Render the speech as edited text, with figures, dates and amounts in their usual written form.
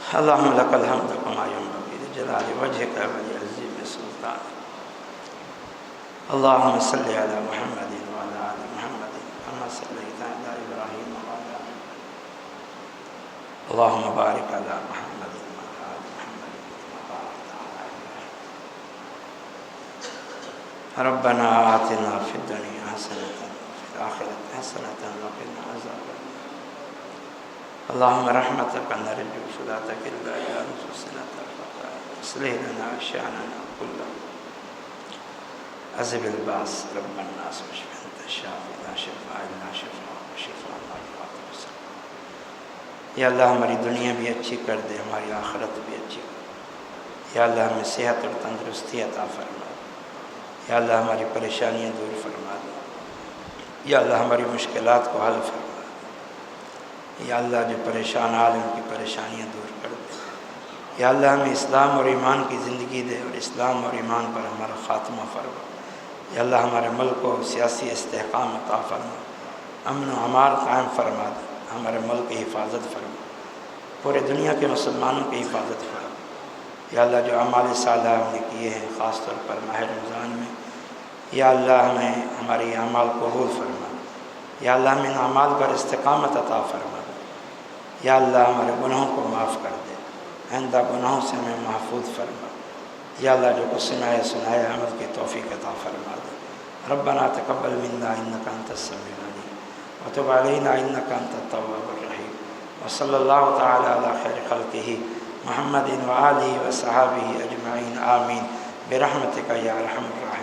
اللهم لك الحمد كما ينبغي لجلال وجهك ولعظيم سلطانك. اللهم صل على محمد وعلى آل محمد كما صليت على إبراهيم وعلى آل اللهم بارك على محمد وعلى آل محمد كما باركت على إبراهيم. ربنا آتنا في الدنيا حسنة وفي الآخرة حسنة وقنا عذاب النار. اللهم رحمتك نرجو فلا تكلنا إلى أنفسنا طرفة عين. اصلح لنا شأننا كله عذب الباس رب الناس واشف أنت الشافي لا شفاء إلا شفاء وشفاء لا يغادر سقما. یا اللہ ہماری دنیا بھی اچھی کر دے، ہماری آخرت بھی اچھی کر دے. یا اللہ ہمیں صحت اور تندرستی عطا فرما دے. یا اللہ ہماری پریشانیاں دور فرما دے. یا اللہ ہماری مشکلات کو حل فرما دے. یا اللہ جو پریشان حال ہیں ان کی پریشانیاں دور کر دے. یا اللہ ہمیں اسلام اور ایمان کی زندگی دے اور اسلام اور ایمان پر ہمارا خاتمہ فرما. یا اللہ ہمارے ملک کو سیاسی استحکام عطا فرما، امن و امان قائم فرما دے. ہمارے ملک کی حفاظت فرما، پورے دنیا کے مسلمانوں کی حفاظت فرما. یا اللہ جو اعمال صالحہ ہم نے کیے ہیں خاص طور پر ماہ رمضان میں، یا اللہ ہمیں ہمارے اعمال قبول فرما. یا اللہ ہمیں ان اعمال پر استقامت عطا فرما. یا اللہ ہمارے گناہوں کو معاف کر دے، آئندہ گناہوں سے ہمیں محفوظ فرما. یا اللہ جو کچھ سنائے عمل کی توفیق عطا فرما دے. ربنا تقبل منا انک انت السمیع العلیم وتب علینا انک انت التواب الرحیم. وصلی اللہ تعالی علی خیر خلقہ محمد وآلہ وصحابہ اجمعین آمین برحمتک یا ارحم الراحمین.